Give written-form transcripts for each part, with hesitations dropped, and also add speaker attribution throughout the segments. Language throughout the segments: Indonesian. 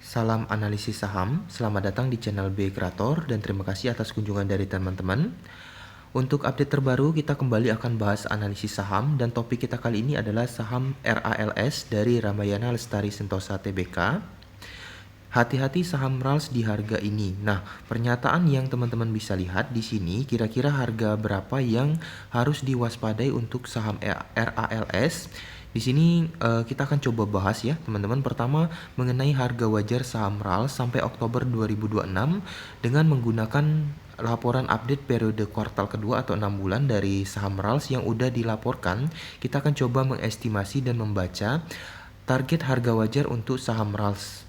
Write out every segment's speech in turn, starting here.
Speaker 1: Salam analisis saham, selamat datang di channel B Creator dan terima kasih atas kunjungan dari teman-teman. Untuk update terbaru kita kembali akan bahas analisis saham dan topik kita kali ini adalah saham RALS dari Ramayana Lestari Sentosa Tbk. Hati-hati saham RALS di harga ini. Nah, pernyataan yang teman-teman bisa lihat di sini kira-kira harga berapa yang harus diwaspadai untuk saham RALS. Di sini kita akan coba bahas ya teman-teman. Pertama mengenai harga wajar saham RALS sampai Oktober 2026 dengan menggunakan laporan update periode kuartal kedua atau 6 bulan dari saham RALS yang udah dilaporkan. Kita akan coba mengestimasi dan membaca target harga wajar untuk saham RALS.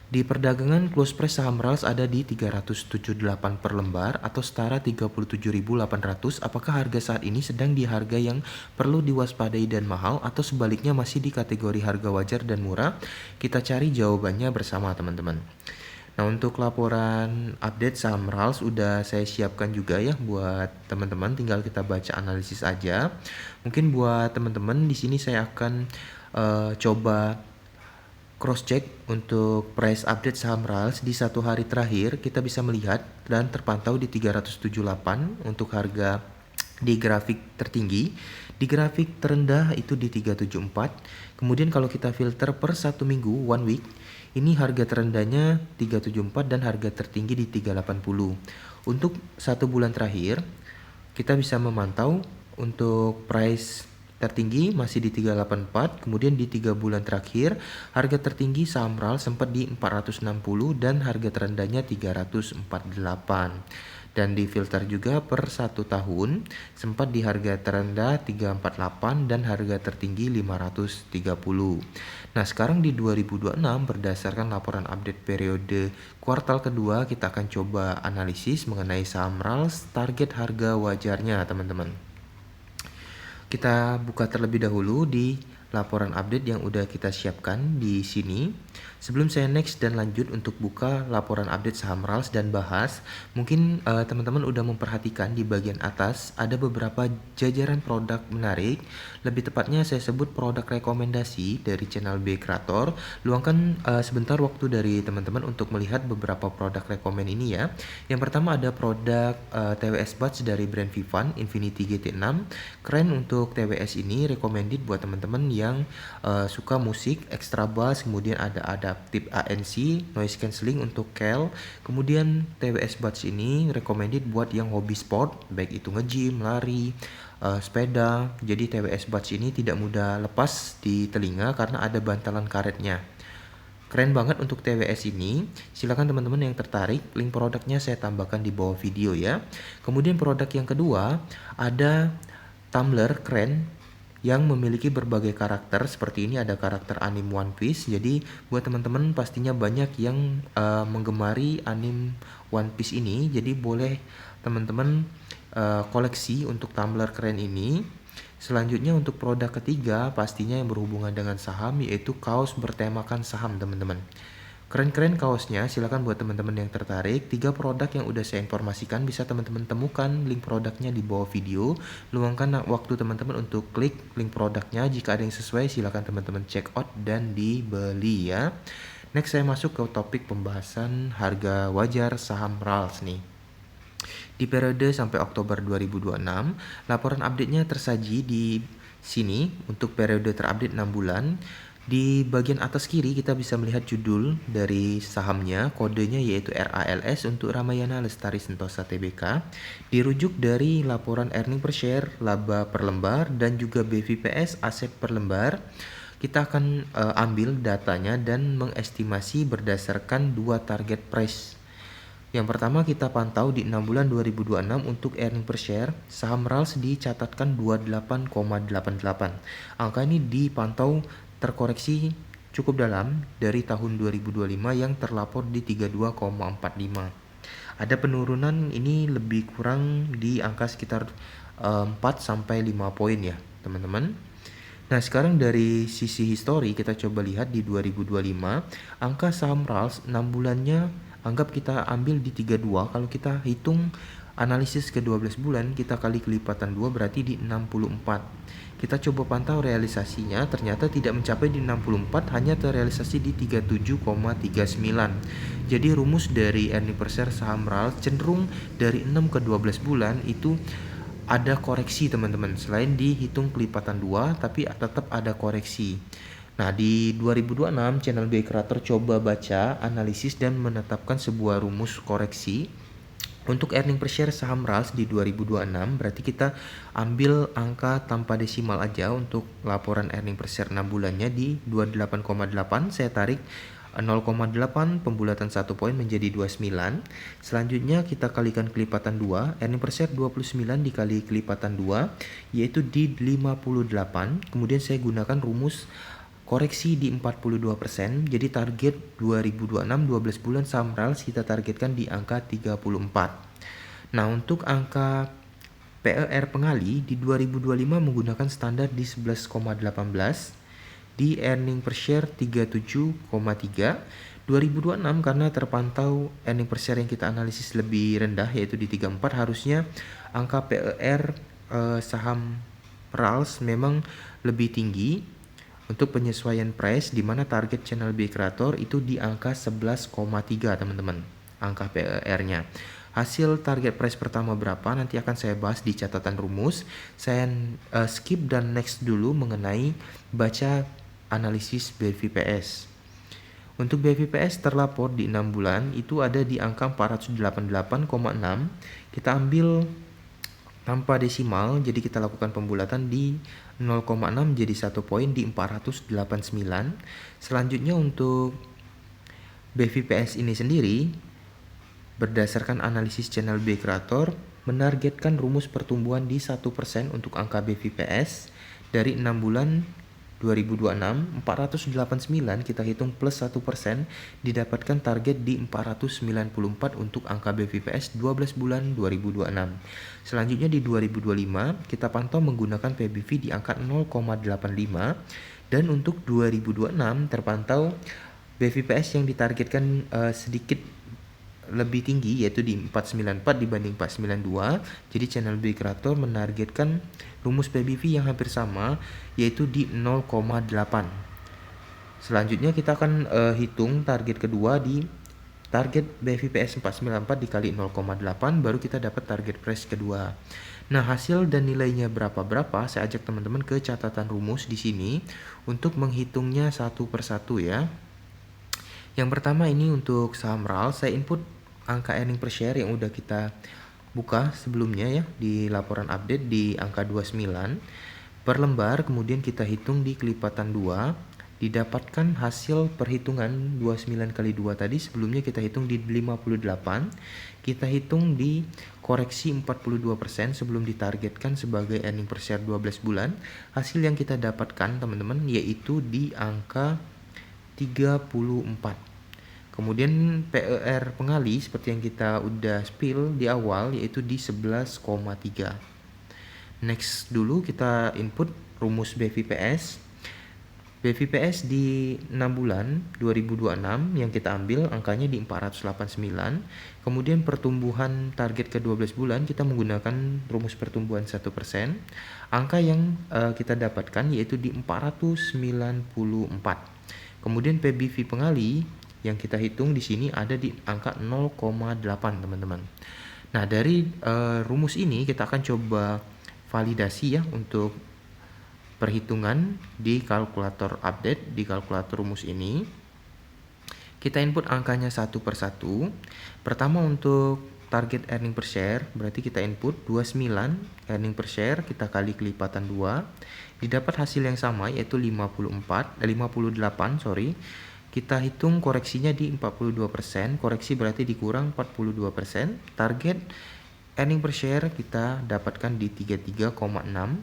Speaker 1: Di perdagangan close price saham RALS ada di 378 per lembar atau setara 37.800. Apakah harga saat ini sedang di harga yang perlu diwaspadai dan mahal atau sebaliknya masih di kategori harga wajar dan murah? Kita cari jawabannya bersama teman-teman. Nah, untuk laporan update saham RALS udah saya siapkan juga ya buat teman-teman, tinggal kita baca analisis aja. Mungkin buat teman-teman di sini saya akan coba cross check untuk price update saham RALS di satu hari terakhir. Kita bisa melihat dan terpantau di 378 untuk harga di grafik tertinggi. Di grafik terendah itu di 374. Kemudian kalau kita filter per satu minggu, one week, ini harga terendahnya 374 dan harga tertinggi di 380. Untuk satu bulan terakhir kita bisa memantau untuk price tertinggi masih di 384, kemudian di 3 bulan terakhir harga tertinggi saham RALS sempat di 460 dan harga terendahnya 348. Dan di filter juga per 1 tahun sempat di harga terendah 348 dan harga tertinggi 530. Nah, sekarang di 2026 berdasarkan laporan update periode kuartal kedua kita akan coba analisis mengenai saham RALS target harga wajarnya teman-teman. Kita buka terlebih dahulu di laporan update yang udah kita siapkan di sini. Sebelum saya next dan lanjut untuk buka laporan update saham RALS dan bahas, mungkin teman-teman udah memperhatikan di bagian atas ada beberapa jajaran produk menarik. Lebih tepatnya saya sebut produk rekomendasi dari channel B Creator. Luangkan sebentar waktu dari teman-teman untuk melihat beberapa produk rekomend ini ya. Yang pertama ada produk TWS Buds dari brand Vivan Infinity GT6. Keren untuk TWS ini, recommended buat teman-teman yang suka musik extra bass, kemudian ada adaptive ANC, noise cancelling untuk KEL. Kemudian TWS Buds ini recommended buat yang hobi sport, baik itu nge-gym, lari, sepeda. Jadi TWS Buds ini tidak mudah lepas di telinga karena ada bantalan karetnya. Keren banget untuk TWS ini. Silakan teman-teman yang tertarik, link produknya saya tambahkan di bawah video ya. Kemudian produk yang kedua ada tumbler keren yang memiliki berbagai karakter. Seperti ini ada karakter anime One Piece. Jadi buat teman-teman pastinya banyak yang menggemari anime One Piece ini. Jadi boleh teman-teman koleksi untuk tumbler keren ini. Selanjutnya untuk produk ketiga pastinya yang berhubungan dengan saham, yaitu kaos bertemakan saham teman-teman. Keren-keren kaosnya, silakan buat teman-teman yang tertarik. 3 produk yang udah saya informasikan bisa teman-teman temukan link produknya di bawah video. Luangkan waktu teman-teman untuk klik link produknya. Jika ada yang sesuai silakan teman-teman check out dan dibeli ya. Next saya masuk ke topik pembahasan harga wajar saham RALS nih. Di periode sampai Oktober 2026, laporan update-nya tersaji di sini untuk periode terupdate 6 bulan. Di bagian atas kiri kita bisa melihat judul dari sahamnya, kodenya yaitu RALS untuk Ramayana Lestari Sentosa Tbk. Dirujuk dari laporan earning per share, laba per lembar, dan juga BVPS aset per lembar. Kita akan ambil datanya dan mengestimasi berdasarkan 2 target price. Yang pertama kita pantau di 6 bulan 2026 untuk earning per share, saham RALS dicatatkan 28,88. Angka ini dipantau terkoreksi cukup dalam dari tahun 2025 yang terlapor di 32,45. Ada penurunan ini lebih kurang di angka sekitar 4 sampai 5 poin ya, teman-teman. Nah, sekarang dari sisi histori kita coba lihat di 2025, angka saham RALS 6 bulannya anggap kita ambil di 32. Kalau kita hitung Analisis ke 12 bulan kita kali kelipatan 2 berarti di 64. Kita coba pantau realisasinya, ternyata tidak mencapai di 64, hanya terrealisasi di 37,39. Jadi rumus dari earning per share saham RAL cenderung dari 6 ke 12 bulan itu ada koreksi teman-teman. Selain dihitung kelipatan 2, tapi tetap ada koreksi. Nah, di 2026 channel BI Creator coba baca, analisis dan menetapkan sebuah rumus koreksi untuk earning per share saham RALS di 2026. Berarti kita ambil angka tanpa desimal aja untuk laporan earning per share 6 bulannya di 28,8. Saya tarik 0,8 pembulatan 1 poin menjadi 29. Selanjutnya kita kalikan kelipatan 2. Earning per share 29 dikali kelipatan 2 yaitu di 58. Kemudian saya gunakan rumus koreksi di 42%, jadi target 2026 12 bulan saham RALS kita targetkan di angka 34. Nah, untuk angka PER pengali di 2025 menggunakan standar di 11,18, di earning per share 37,3. 2026 karena terpantau earning per share yang kita analisis lebih rendah yaitu di 34, harusnya angka PER saham RALS memang lebih tinggi. Untuk penyesuaian price di mana target channel BI Creator itu di angka 11,3 teman-teman, angka PER-nya. Hasil target price pertama berapa nanti akan saya bahas di catatan rumus. Saya skip dan next dulu mengenai baca analisis BVPS. Untuk BVPS terlapor di 6 bulan itu ada di angka 488,6. Kita ambil tanpa desimal, jadi kita lakukan pembulatan di 0,6 jadi 1 poin di 489. Selanjutnya untuk BVPS ini sendiri, berdasarkan analisis channel BI Creator, menargetkan rumus pertumbuhan di 1% untuk angka BVPS dari 6 bulan 2026, 489 kita hitung plus 1%, didapatkan target di 494 untuk angka BVPS 12 bulan 2026. Selanjutnya di 2025 kita pantau menggunakan PBV di angka 0,85, dan untuk 2026 terpantau BVPS yang ditargetkan sedikit lebih tinggi yaitu di 494 dibanding 492. Jadi channel BI Creator menargetkan rumus PBV yang hampir sama yaitu di 0,8. Selanjutnya kita akan hitung target kedua di target BVPS 494 dikali 0,8 baru kita dapat target price kedua. Nah, hasil dan nilainya berapa saya ajak teman-teman ke catatan rumus di sini untuk menghitungnya satu persatu ya. Yang pertama ini untuk saham RAL, saya input angka earning per share yang udah kita buka sebelumnya ya di laporan update di angka 29 per lembar, kemudian kita hitung di kelipatan 2, didapatkan hasil perhitungan 29 kali 2 tadi sebelumnya kita hitung di 58, kita hitung di koreksi 42% sebelum ditargetkan sebagai earning per share 12 bulan. Hasil yang kita dapatkan teman-teman yaitu di angka 34. Kemudian PER pengali seperti yang kita udah spill di awal yaitu di 11,3. Next dulu kita input rumus BVPS. BVPS di 6 bulan 2026 yang kita ambil angkanya di 489. Kemudian pertumbuhan target ke 12 bulan kita menggunakan rumus pertumbuhan 1%. Angka yang kita dapatkan yaitu di 494. Kemudian PBV pengali yang kita hitung di sini ada di angka 0,8 teman-teman. Nah, dari rumus ini kita akan coba validasi ya untuk perhitungan di kalkulator update. Di kalkulator rumus ini kita input angkanya satu persatu. Pertama untuk target earning per share berarti kita input 29 earning per share kita kali kelipatan 2, didapat hasil yang sama yaitu 58 sorry. Kita hitung koreksinya di 42%, koreksi berarti dikurang 42%. Target earning per share kita dapatkan di 33,6.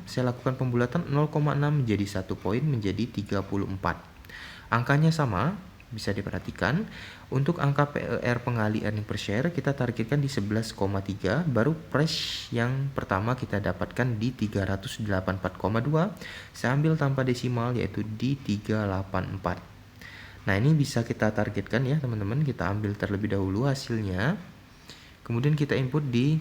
Speaker 1: Saya lakukan pembulatan 0,6 menjadi 1 poin menjadi 34. Angkanya sama, bisa diperhatikan. Untuk angka PER pengali earning per share kita targetkan di 11,3, baru price yang pertama kita dapatkan di 384,2. Saya ambil tanpa desimal yaitu di 384. Nah, ini bisa kita targetkan ya teman-teman, kita ambil terlebih dahulu hasilnya. Kemudian kita input di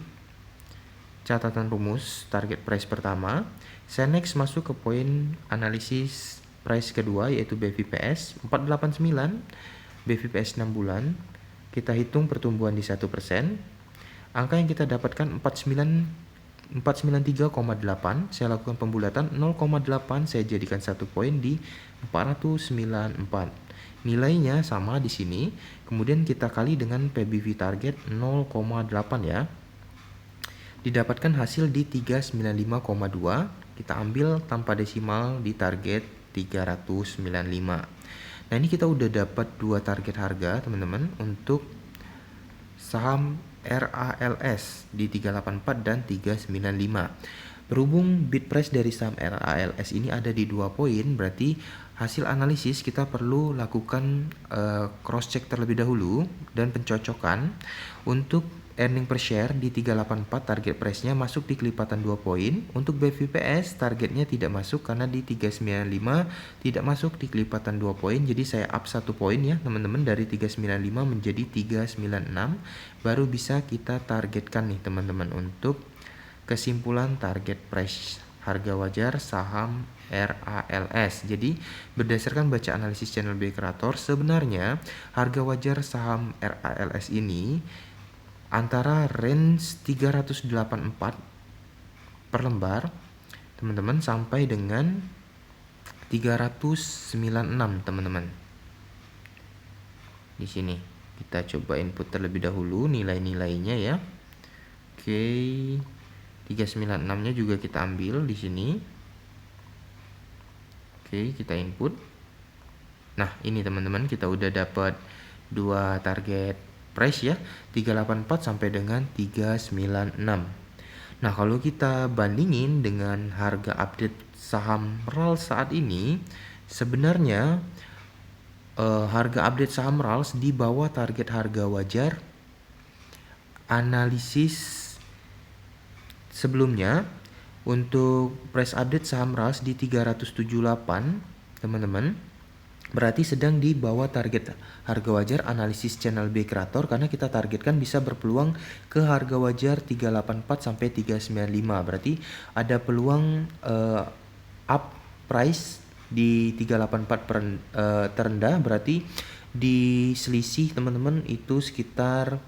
Speaker 1: catatan rumus target price pertama. Saya next masuk ke poin analisis price kedua, yaitu BVPS 489, BVPS 6 bulan. Kita hitung pertumbuhan di 1%. Angka yang kita dapatkan 493,8. Saya lakukan pembulatan 0,8, saya jadikan 1 poin di 494. Nilainya sama di sini. Kemudian kita kali dengan PBV target 0,8 ya. Didapatkan hasil di 395,2. Kita ambil tanpa desimal di target 395. Nah, ini kita udah dapat 2 target harga, teman-teman, untuk saham RALS di 384 dan 395. Berhubung bid price dari saham RALS ini ada di 2 poin, berarti hasil analisis kita perlu lakukan cross check terlebih dahulu dan pencocokan. Untuk earning per share di 384 target price-nya masuk di kelipatan 2 poin. Untuk BVPS targetnya tidak masuk karena di 395 tidak masuk di kelipatan 2 poin. Jadi saya up 1 poin ya teman-teman, dari 395 menjadi 396. Baru bisa kita targetkan nih teman-teman untuk kesimpulan target price harga wajar saham RALS. Jadi berdasarkan baca analisis channel B Creator, sebenarnya harga wajar saham RALS ini antara range 384 per lembar teman-teman sampai dengan 396 teman-teman. Di sini kita coba input terlebih dahulu nilai-nilainya ya. Oke, 396-nya juga kita ambil di sini. Oke, kita input. Nah, ini teman-teman kita udah dapat 2 target price ya, 384 sampai dengan 396. Nah, kalau kita bandingin dengan harga update saham RALS saat ini, sebenarnya harga update saham RALS di bawah target harga wajar analisis sebelumnya. Untuk price update saham RALS di 378 teman-teman, berarti sedang di bawah target harga wajar analisis channel B Creator, karena kita targetkan bisa berpeluang ke harga wajar 384 sampai 395. Berarti ada peluang up price di 384 terendah, berarti di selisih teman-teman itu sekitar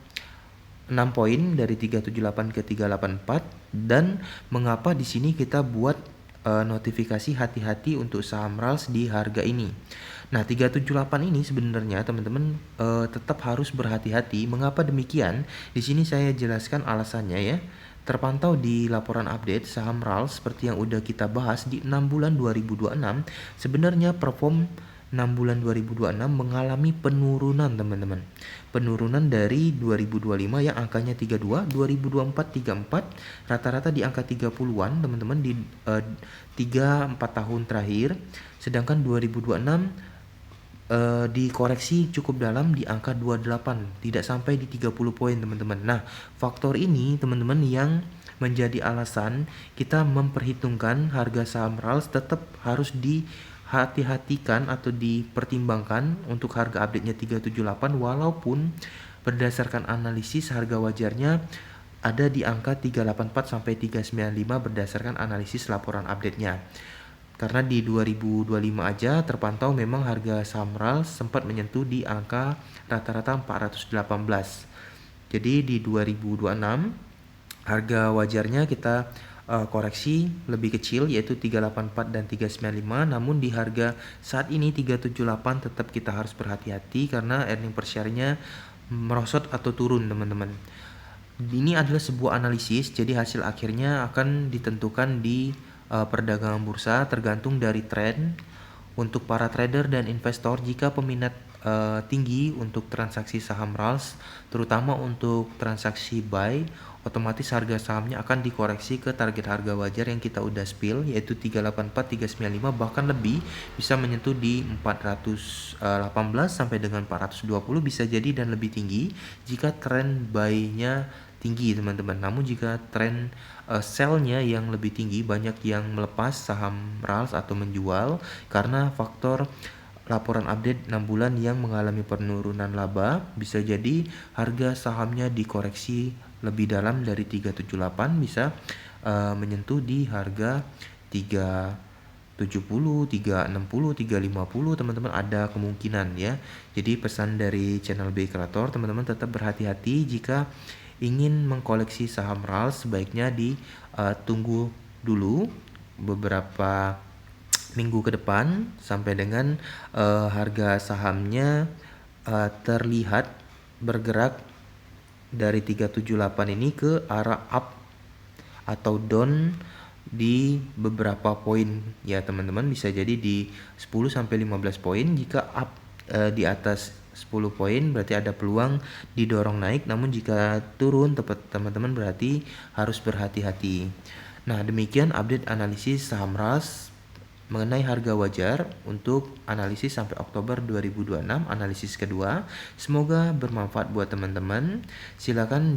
Speaker 1: 6 poin dari 378 ke 384. Dan mengapa di sini kita buat notifikasi hati-hati untuk saham RALS di harga ini. Nah, 378 ini sebenarnya teman-teman tetap harus berhati-hati. Mengapa demikian? Di sini saya jelaskan alasannya ya. Terpantau di laporan update saham RALS seperti yang udah kita bahas di 6 bulan 2026, sebenarnya perform 6 bulan 2026 mengalami penurunan teman-teman. Penurunan dari 2025 yang angkanya 32, 2024 34, rata-rata di angka 30-an teman-teman di 3-4 tahun terakhir. Sedangkan 2026 dikoreksi cukup dalam di angka 28, tidak sampai di 30 poin teman-teman. Nah, faktor ini teman-teman yang menjadi alasan kita memperhitungkan harga saham RALS tetap harus dihati-hatikan atau dipertimbangkan untuk harga update-nya 378, walaupun berdasarkan analisis harga wajarnya ada di angka 384 sampai 395 berdasarkan analisis laporan update-nya. Karena di 2025 aja terpantau memang harga saham RALS sempat menyentuh di angka rata-rata 418. Jadi di 2026 harga wajarnya kita koreksi lebih kecil, yaitu 384 dan 395. Namun di harga saat ini 378 tetap kita harus berhati-hati karena earning per share-nya merosot atau turun teman-teman. Ini adalah sebuah analisis, jadi hasil akhirnya akan ditentukan di perdagangan bursa tergantung dari tren. Untuk para trader dan investor, jika peminat tinggi untuk transaksi saham RALS, terutama untuk transaksi buy, otomatis harga sahamnya akan dikoreksi ke target harga wajar yang kita udah spill, yaitu 384, 395, bahkan lebih, bisa menyentuh di 418 sampai dengan 420 bisa jadi, dan lebih tinggi jika tren buy-nya tinggi teman-teman. Namun jika tren sell-nya yang lebih tinggi, banyak yang melepas saham RALS atau menjual karena faktor laporan update 6 bulan yang mengalami penurunan laba, bisa jadi harga sahamnya dikoreksi lebih dalam dari 378 bisa menyentuh di harga 370, 360, 350 teman-teman, ada kemungkinan ya. Jadi pesan dari channel BI Creator, teman-teman tetap berhati-hati jika ingin mengkoleksi saham RALS, sebaiknya tunggu dulu beberapa minggu ke depan sampai dengan harga sahamnya terlihat bergerak dari 378 ini ke arah up atau down di beberapa poin ya teman-teman, bisa jadi di 10 sampai 15 poin. Jika up di atas 10 poin berarti ada peluang didorong naik, namun jika turun teman-teman berarti harus berhati-hati. Nah, demikian update analisis saham RAS mengenai harga wajar untuk analisis sampai Oktober 2026, analisis kedua. Semoga bermanfaat buat teman-teman. Silakan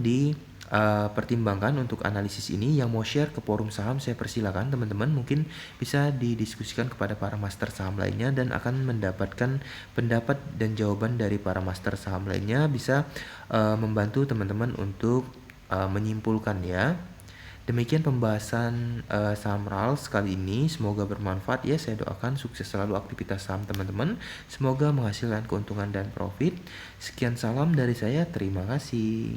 Speaker 1: pertimbangkan untuk analisis ini. Yang mau share ke forum saham, saya persilakan teman-teman, mungkin bisa didiskusikan kepada para master saham lainnya dan akan mendapatkan pendapat dan jawaban dari para master saham lainnya, bisa membantu teman-teman untuk menyimpulkan ya. Demikian pembahasan saham RALS kali ini, semoga bermanfaat ya. Saya doakan sukses selalu aktivitas saham teman-teman, semoga menghasilkan keuntungan dan profit. Sekian salam dari saya, terima kasih.